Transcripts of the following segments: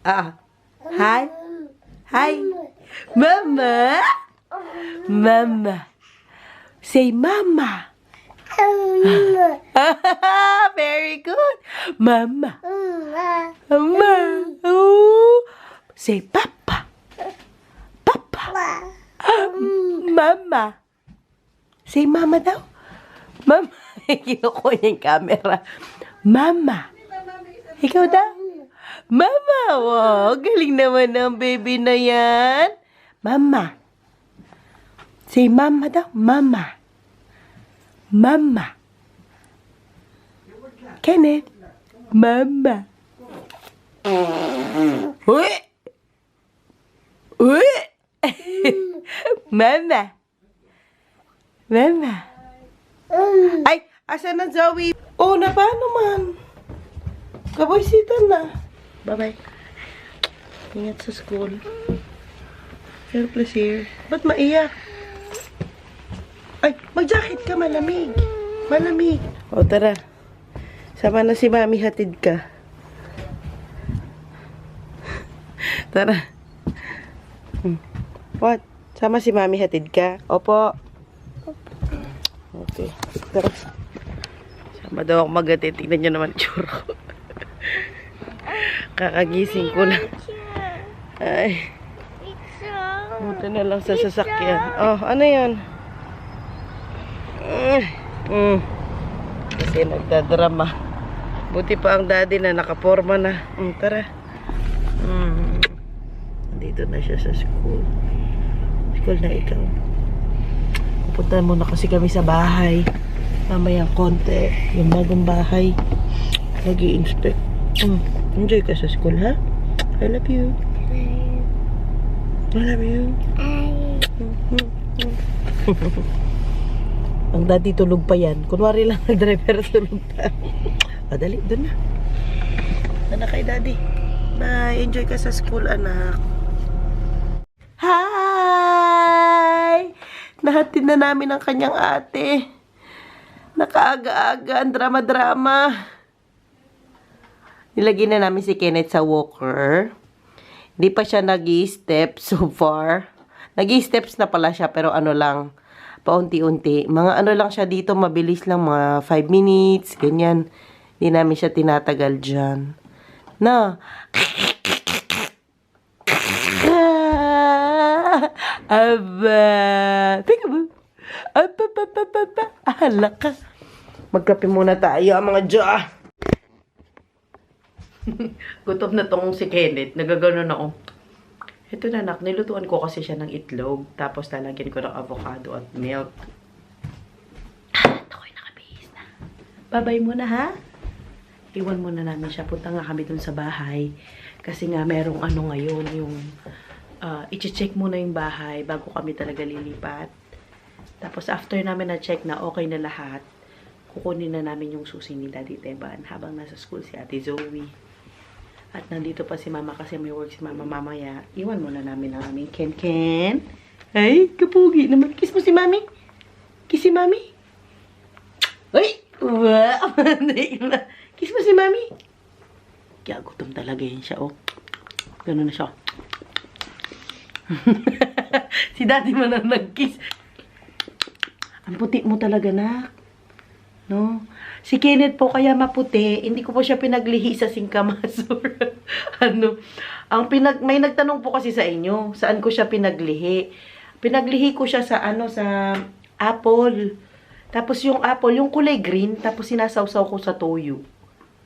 Ah. Hi. Hi. Mama. Mama. Say mama. Very good. Mama. Mama. Oh. Say papa. Papa. Mama. Say mama daw. Mama. Kinukuha niya yung camera. Mama. Ikaw daw. Mama. Wow. Galing naman ng baby na yan. Mama. Say mama daw. Mama. Mama. Kenneth. Mama. Uy. Uy. Mama. Mama. Ay, asan na Zoe? Oh, na paano man? Kaboysita na. Bye-bye. Ingat sa school. Fair pleasure. Ba't maiyak? Ay, mag-jacket ka, malamig. Malamig. O, tara. Sama na si Mami, hatid ka. Tara. What? Sama si Mami, hatid ka? Opo. Okay. Tara. Sama daw ako mag-hatid. Tignan nyo naman tsura ko. Kakagising ko lang. Ay. Buto na lang sa sasakyan. Oh, ano yan? Kasi nagdadrama. Buti pa ang daddy na nakaporma na. Tara. Dito na siya sa school. School na ikaw. Pupunta muna kasi kami sa bahay. Mamayang konti. Yung bagong bahay. Nag-i-inspect. Enjoy ka sa school, ha? I love you. I love you. Ang daddy tulog pa yan. Kunwari lang nag-driver tulog pa. Dali, doon na. Doon na kay daddy. Bye. Enjoy ka sa school, anak. Hi! Nahatid na namin ang kanyang ate. Nakaaga-aga. Ang drama-drama. Nilagay na namin si Kenneth sa walker. Hindi pa siya nag-i-step so far. Nag-i-steps na pala siya pero ano lang, paunti-unti. Mga ano lang siya dito, mabilis lang, mga 5 minutes, ganyan. Hindi namin siya tinatagal dyan. Na. Aba. Peekaboo. Aba. Ahala ka. Magkape muna tayo, mga dya. Gutom na tong si Kenneth. Nagaganon ako. Ito na anak, nilutuan ko kasi siya ng itlog. Tapos lalagyan ko ng avocado at milk. Ito ko'y nakabihis na. Babay muna ha. Iwan muna namin siya. Punta nga kami dun sa bahay. Kasi nga merong ano ngayon, yung i-check muna yung bahay bago kami talaga lilipat. Tapos after namin na-check na okay na lahat, kukunin na namin yung susi ni Daddy Teban habang nasa school si Ate Zoe. At nandito pa si Mama kasi may work si Mama mamaya. Iwan muna namin ang aming Ken-Ken. Ay, kapugi naman. Kiss mo si Mami. Kiss si Mami. Ay! Wow! Kiss mo si Mami. Kaya gutom talaga yan siya, oh. Ganun na siya. Si Daddy man ang nag-kiss. Ang puti mo talaga, nak. No? Si Kenneth po kaya maputi, hindi ko po siya pinaglihi sa singkamasur. Ano? May nagtanong po kasi sa inyo, saan ko siya pinaglihi? Pinaglihi ko siya sa sa apple. Tapos yung apple, yung kulay green, tapos sinasawsaw ko sa toyo.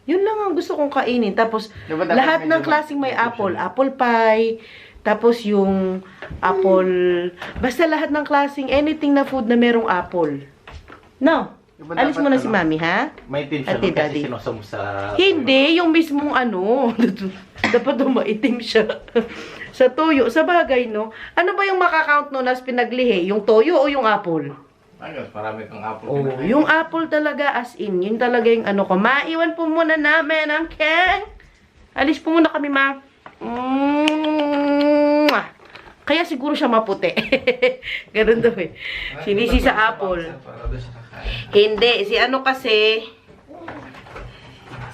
Yun lang ang gusto kong kainin. Tapos lahat ng klaseng may apple, apple pie, tapos yung apple, basta lahat ng klaseng anything na food na merong apple. No? Alis mo na si Mami, ha? May tinsya naman kasi sinusum sa... Hindi, yung mismong dapat maitim siya. Sa toyo, sa bagay, no? Ano ba yung makakount no nas pinaglihi? Yung toyo o yung apple? Ayos, marami kang apple. Oh, yung apple talaga as in, yun talaga yung ano ko. Maiwan po muna namin ang Ken. Alis po muna kami, ma. Kaya siguro siya maputi. Ganun daw eh. Sinisi sa apple. Hindi. Si ano kasi,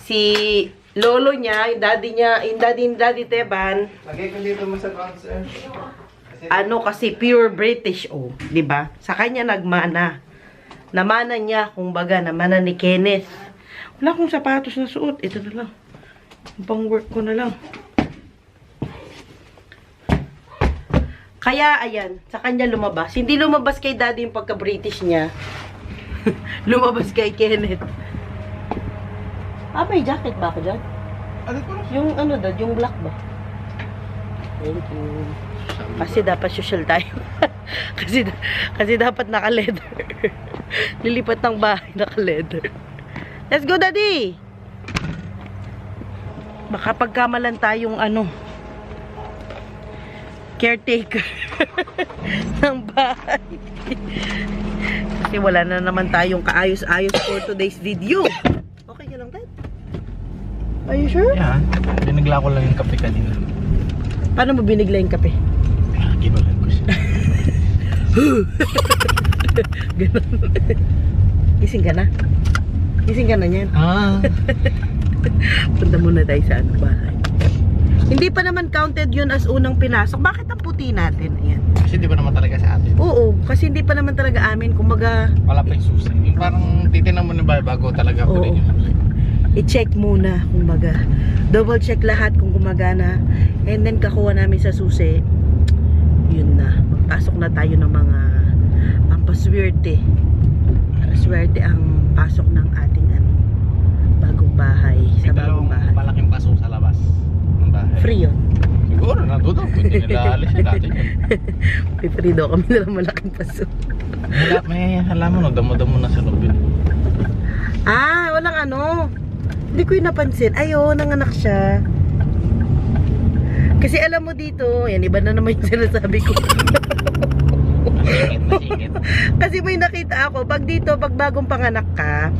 si lolo niya, yung daddy Teban, Lagay ko dito mo sa bouncer. kasi pure British, di ba? Sa kanya nagmana. Namana niya, kumbaga, namana ni Kenneth. Wala akong sapatos na suot. Ito na lang. Yung pang work ko na lang. Kaya, ayan, sa kanya lumabas. Hindi lumabas kay daddy yung pagka-British niya. Lumabas kay Kenneth. May jacket ba ako dyan? Yung yung black ba? Thank you. Kasi dapat social tayo. kasi dapat naka-leather. Lilipat ng bahay naka-leather. Let's go, daddy! Makapagkamalan tayong caretaker ng bahay. Kasi wala na naman tayong kaayos-ayos for today's video. Okay ka lang, Dad? Are you sure? Yeah, binigla ko lang yung kape kanina. Paano mo binigla yung kape? Ginulan ko siya. Ganun. Gising ka na? Gising ka na niyan? Punta muna tayo sa bahay. Hindi pa naman counted yun as unang pinasok. Bakit ang puti natin? Ayan. Kasi di ba naman talaga sa atin? Oo, kasi hindi pa naman talaga amin. Kumbaga, Wala pa yung susi. Yung parang titinan mo na ba bago talaga Oo. pa rin yung susi. i-check muna. Kumbaga, double check lahat kung gumagana. And then, kakuha namin sa susi. Yun na. Magpasok na tayo ng mga pampaswerte. Swerte ang pasok ng ating bagong bahay. Sa bagong bahay. Malaking paso sa labas ng bahay. Free yun. Siguro, nandun daw. Hindi nila alis natin yun. May free daw kami na malaking paso. May halaman, no? Damo-damo na sa loob yun. Walang Hindi ko yung napansin. Nanganak siya. Kasi alam mo dito, yan, iba na naman yung sinasabi ko. Masingit. Kasi may nakita ako, pag bagong panganak ka,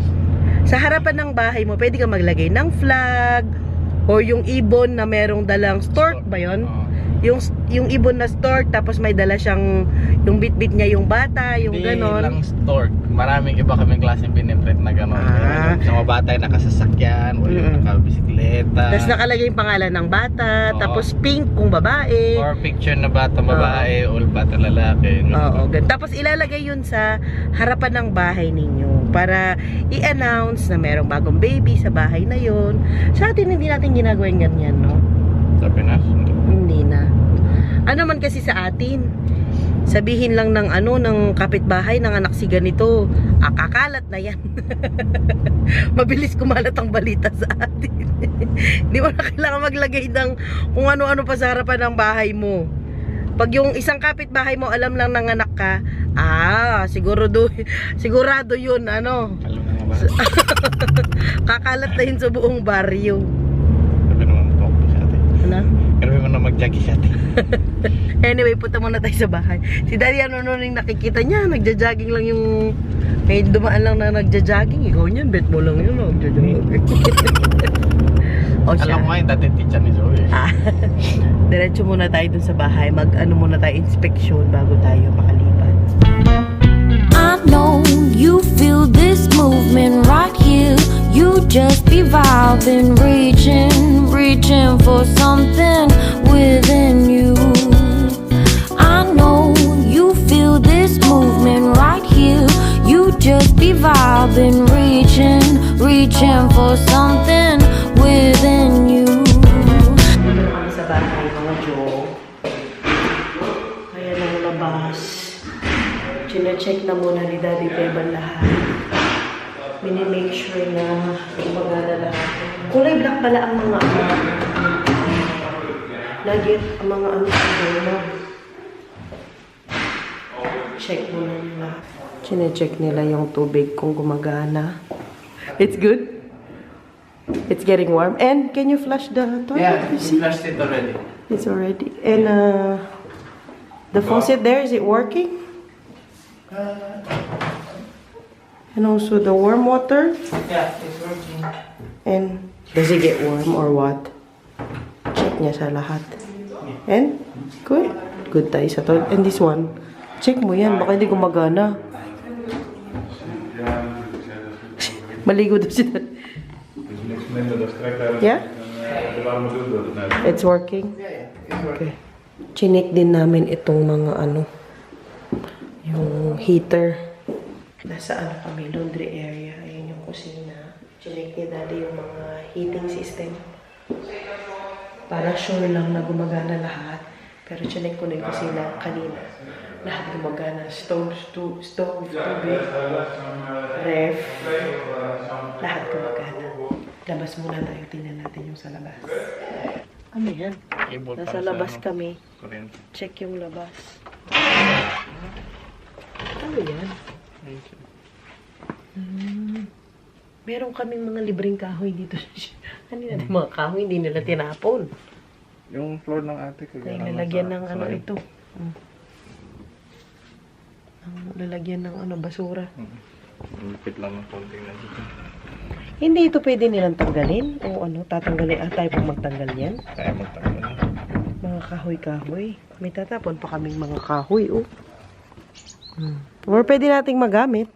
sa harapan ng bahay mo, pwede ka maglagay ng flag, o yung ibon na merong dalang stork ba yun? Yung ibon na stork, tapos may dala siyang, yung bit-bit niya yung bata, yung Hindi ganon. lang stork. Maraming iba kaming klaseng piniprint na gano'n. Yung mga bata ay nakasasakyan, o yung nakabisikleta. Tapos nakalagay yung pangalan ng bata, tapos pink kung babae. Or picture na bata babae, o bata lalaki. Oo, ganun. Tapos ilalagay yun sa harapan ng bahay ninyo para i-announce na merong bagong baby sa bahay na yun. Sa atin, hindi natin ginagawa yung ganyan, no? Sa Pinas? Hindi na. Ano man kasi sa atin, sabihin lang ng ng kapitbahay ng anak si ganito, kakalat na yan. Mabilis kumalat ang balita sa atin. Hindi mo na kailangan maglagay ng kung ano-ano pa sa harapan ng bahay mo. Pag yung isang kapitbahay mo alam lang ng anak ka, sigurado yun, Alam na nga ba? kakalat na yun sa buong baryo. Sabi naman po sa atin. Ano? Grabe mo na mag-jogging sa atin. Anyway, punta muna tayo sa bahay. Si Daddy, yung nakikita niya, nagja-jogging lang yung... May dumaan lang na nagja-jogging. Ikaw niyan, bet mo lang yun, nagja-jogging. Alam mo nga yung dati teacher ni Zoe. Diretso muna tayo dun sa bahay. Muna tayo inspeksyon bago tayo makalipat. I know you feel this movement right here. You just be vibing, reaching for something within you. I know you feel this movement right here. You just be vibing, reaching for something within you. Dito na kami sa bahay, mga Joe. Kaya nang labas. Chine-check na muna ni Daddy Teban lahat. Mini-make sure na gumagana lahat. Kulay black pala ang mga lagi ang mga na. Check muna nila. Chine-check nila yung tubig kung gumagana. It's good? It's getting warm. And can you flush the toilet? Yeah, You we see? flushed it already. It's already. And the faucet there, is it working? And also the warm water. Yeah, it's working. And does it get warm or what? Check niya sa lahat. And good. Good tayo sa toilet. And this one, check mo yan. Baka hindi gumagana. Maligo daw siya. Yeah? It's working? Okay. Chinik din namin itong mga yung heater. Nasa kami, laundry area. Ayan yung kusina. Chinik ni Daddy yung mga heating system. Para sure lang na gumagana lahat. Pero chinik ko na yung kusina kanina. Lahat gumagana. Stove, tubig, ref. Lahat gumagana. Labas muna tayo. Tingnan natin yung sa labas. Ano yan? Nasa labas kami. Check yung labas. Ano yan? Meron kaming mga libreng kahoy dito. Ano natin mga kahoy? Hindi nila tinapon. Yung floor ng ate ko. Ay, lalagyan ng ito. Ang lalagyan ng basura. Lupit lang ng konting na dito. Hindi ito pwede nilang tanggalin? O tatanggalin? Tayo pang magtanggal yan? Kaya magtanggal. Mga kahoy-kahoy. May tatapon pa kaming mga kahoy, Or pwede nating magamit.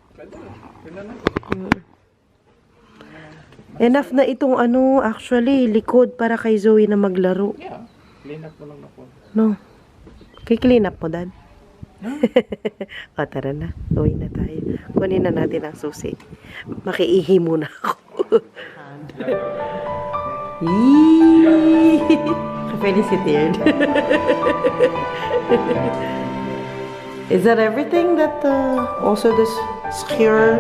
Enough na itong actually, likod para kay Zoe na maglaro. Yeah. Clean up mo lang ako. No. Kay-clean up mo, Dad. O, tara na. Uwi na tayo. Kunin na natin ang susi. Makiihi muna ako. Yee! Felicitated. Is that everything that also this secure?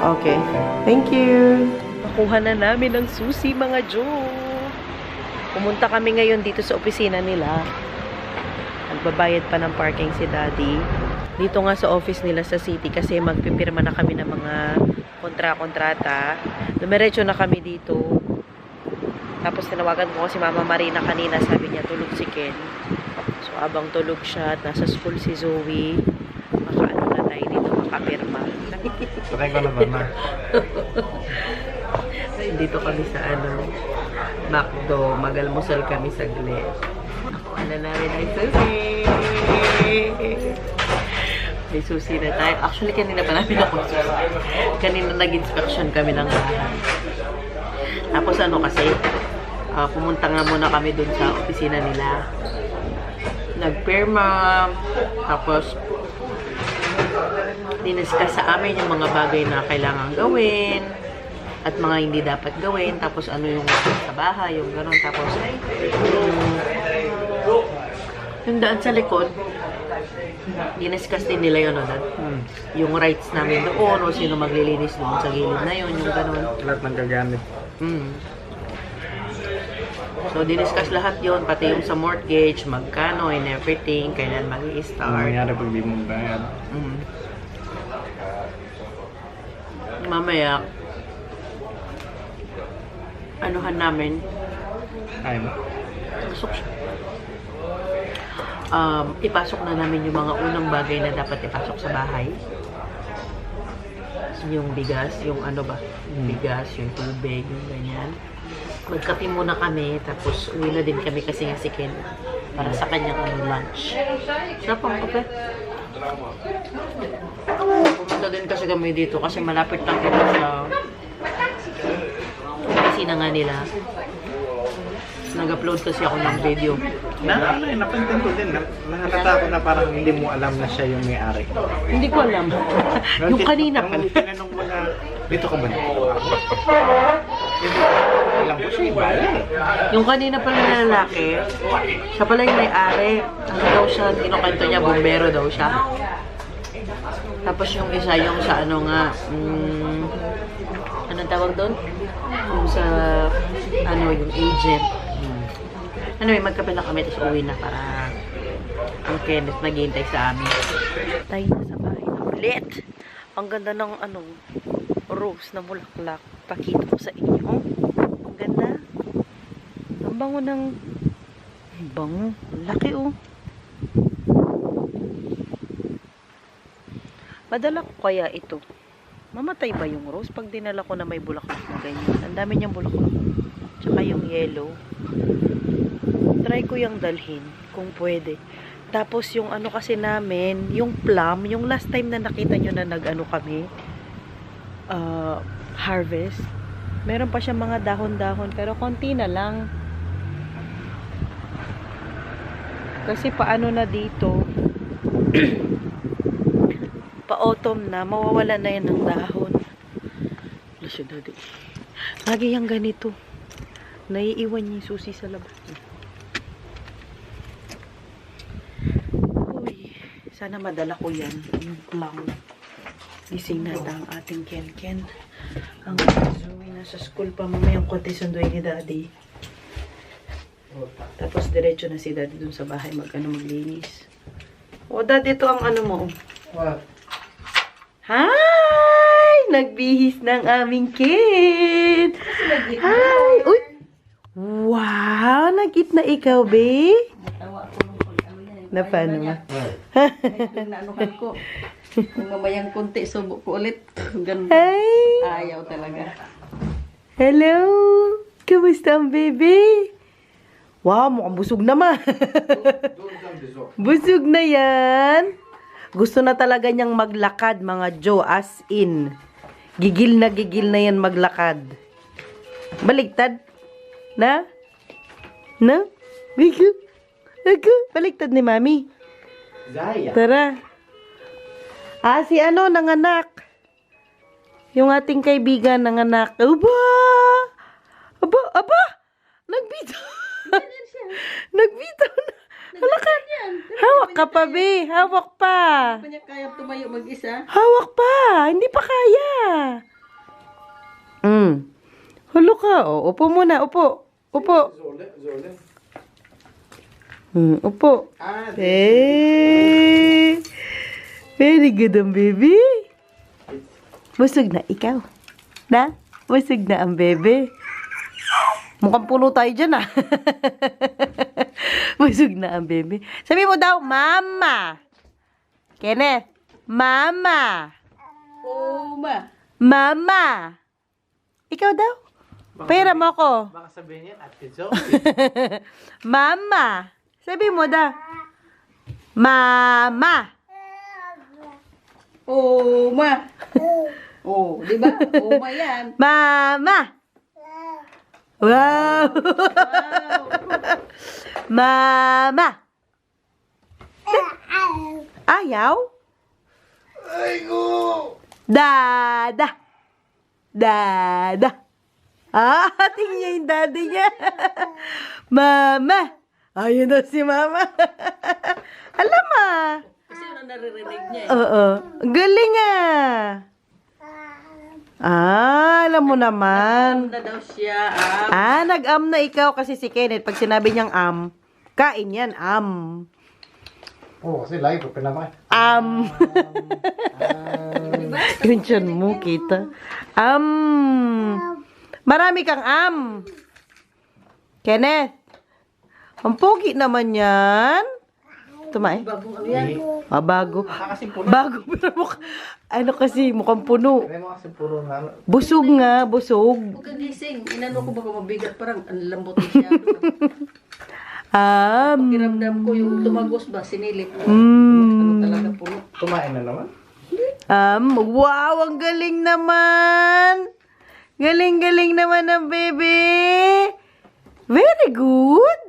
Okay. Thank you. Nakuha na namin ang susi, mga Jo. Pumunta kami ngayon dito sa opisina nila. Nagbabayad pa ng parking si Daddy. Dito nga sa office nila sa city kasi magpipirma na kami ng mga kontrata. Dumiretso na kami dito. Tapos tinawagan ko si Mama Marina kanina. Sabi niya tulog si Ken. So abang tulog siya at nasa school si Zoe, makaano na tayo dito, makapirma. Patay ko naman na. Dito kami sa McDo. Mag-almusal kami saglit. Nakuha na namin ang susi. May susi na tayo. Actually, kanina pa namin ako susi. Kanina nag-inspection kami ng bahay. Tapos kasi, pumunta nga muna kami dun sa opisina nila. Nagpirma. Tapos, diniscuss sa amin yung mga bagay na kailangan gawin. At mga hindi dapat gawin. Tapos yung sa bahay, yung gano'n. Tapos yung daan sa likod, diniscuss din nila yun, Dad. Yung rights namin doon, o sino maglilinis doon sa gilid na yun, yung gano'n. Lahat ng gagamit. So, diniscuss lahat yun, pati yung sa mortgage, magkano and everything, kailan Ano mag-i-start. mangyari pag di mo bayad? Mamaya, anuhan namin, Ay, no? pasok siya. Ipasok na namin yung mga unang bagay na dapat ipasok sa bahay. Yung bigas, yung bigas, yung tubig, yung ganyan. Magkape muna kami, tapos uwi na din kami kasi nga si Ken para sa kanyang lunch. Sarap ang kape. Pumunta din kasi kami dito kasi malapit lang ito sa opisina nga nila. Nag-upload kasi ako ng video. Napansin ko din. Nakakatakot na parang hindi mo alam na siya yung may-ari. Hindi ko alam. Yung kanina pa. Tinanong mo na, dito ka ba na? Alam ko siya yung bayan. Yung kanina pala na lalaki, siya pala yung may-ari. Ano daw siya, kinukwento niya, bumbero daw siya. Tapos yung isa, yung sa anong tawag doon? Yung sa, yung agent. Magkape na kami, tapos uwi na para ang Kenneth naghihintay sa amin. Tayo na sa bahay na ulit. Ang ganda ng rose na bulaklak. Pakita ko sa inyo. Ang ganda. Ang bango ng bango. Laki Madala ko kaya ito. Mamatay ba yung rose pag dinala ko na may bulaklak na ganyan? Ang dami niyang bulaklak. Tsaka yung yellow. Try ko yung dalhin kung pwede. Tapos yung kasi namin, yung plum, yung last time na nakita nyo na kami, harvest. Meron pa siya mga dahon-dahon, pero konti na lang. Kasi paano na dito, pa-autumn na, mawawala na yan ng dahon. Wala siya, daddy. Lagi yung ganito. Naiiwan niya yung susi sa labas. Uy, sana madala ko yan. Yung plum. Gising na ang ating Ken-Ken. Ang Zoe nasa school pa, mamayang konti sunduin ni daddy. Tapos diretso na si daddy dun sa bahay maglinis. O daddy, ito ang ano mo. What? Hi! Nagbihis ng aming Ken! Hi! Uy! Wow! Nag-eat na ikaw, be? Natawa ko nung pag-ano yan. Na paano ba? Yung naanuhan ko. Kung mamayang kunti, subo ko ulit. Ganun. Hi! Ayaw talaga. Hello! Kamusta ang baby? Wow, mukhang busog naman. Busog na yan. Gusto na talaga niyang maglakad, mga Joe, as in. Gigil na yan maglakad. Baligtad? Na? Na? Baligtad ni Mami. Zaya. Tara. Si ano, nanganak. Yung ating kaibigan, nanganak. Aba! Nagbitaw. Nagbitaw na. Hala ka. Hawak ka pa, be. Hawak pa. Hindi pa niya kaya tumayo mag-isa. Hawak pa. Hindi pa kaya. Hulo ka. O, upo muna. Upo. Upo. Upo. Very good ang baby. Busog na ikaw. Na? Busog na ang baby. Mukhang puno tayo dyan, ah. Busog na ang baby. Sabi mo daw, Mama. Kenneth, Mama. Uma. Mama. Ikaw daw. Pera mo ako. Baka sabihin niya, Ate Zoe. Mama. Sabi mo daw. Mama. Uma. Oh, di ba? Uma yan. Mama. Wow. Wow. Mama. Ayaw? Dada. Dada. Tingnan niya yung daddy niya. Mama. Ayun daw si Mama. Alam ah. Kasi yun ang naririnig niya eh. Oo. Galing ah. Alam mo naman. Na daw siya. Nag-am na ikaw kasi si Kenneth. Pag sinabi niyang kain yan, Oo, kasi lagi ko pinamay. Yung tiyan mo, kita. Marami kang Kenneth. Ang pogi naman yan. Tumae. Bagong ano yan. Bago. Kasi puno. Bago. Pero kasi mukhang puno. Hindi mo kasi puro na. Busog nga, busog. Huwag kang gising. Inano ko baka mabigat. Parang ang lambot masyado. Pakiramdam ko yung tumagos ba, sinilip. Ano talaga puno. Kumain na naman. Wow, ang galing naman. Galing naman ng baby. Very good.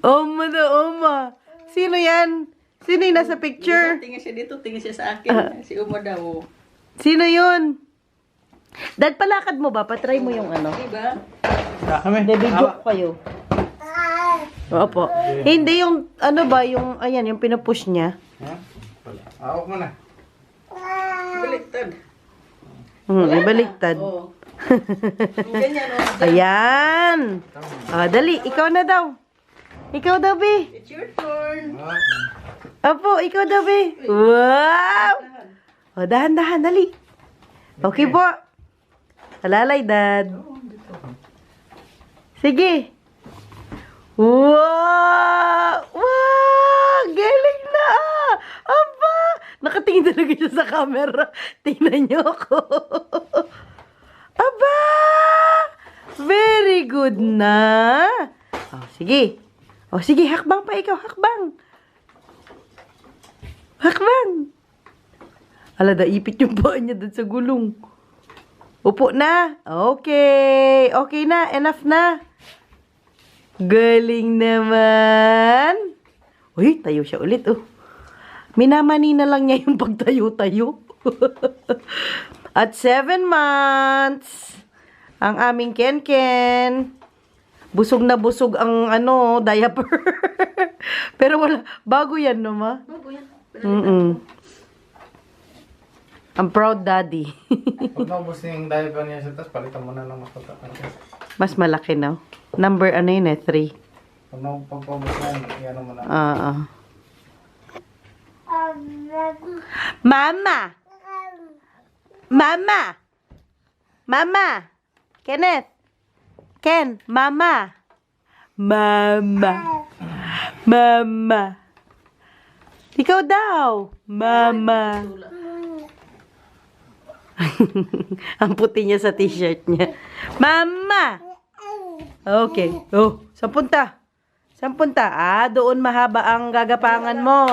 Oma na oma. Sino yan? Sino yung nasa picture? Tingin siya dito, tingin siya sa akin. Si Uma daw. Sino yun? Dad, palakad mo ba? Patry mo yung ano. Diba? Kami. Video ko kayo. Opo. Hindi yung, ano ba, yung, ayan, yung pinupush niya. Awak mo na. Baliktad. Ibaliktad. Oo. Ganyan o. Ayan. Dali, ikaw na daw. Ikaw daw, be. It's your turn. Opo, ikaw daw, be. Wow! Dahan-dahan, dali. Okay po. Alalay, Dad. Sige. Wow! Wow! Galing na! Aba! Nakatingin talaga siya sa camera. Tingnan niyo ako. Aba! Very good na. Sige. Sige, hakbang pa ikaw, hakbang. Hakbang! Ala, ipit yung paa niya dun sa gulong. Upo na. Okay. Okay na. Enough na. Galing naman. Uy, tayo siya ulit, oh. Minamani na lang niya yung pagtayo-tayo. At 7 months, ang aming Ken-Ken. Busog na busog ang, diaper. Pero wala, bago yan, no, ma? Bago yan. I'm proud daddy. Pag naubos na yung diaper niya sa taas, palitan mo na lang mas pagkakan. Mas malaki, no? Number, 3. Pag paubos na yun, iyan mo na. Mama! Mama! Mama! Kenneth! Ken! Mama! Mama! Mama! Ikaw daw! Mama! Ang puti niya sa t-shirt niya. Mama! Okay. Oh, saan punta? Saan punta? Doon mahaba ang gagapangan mo.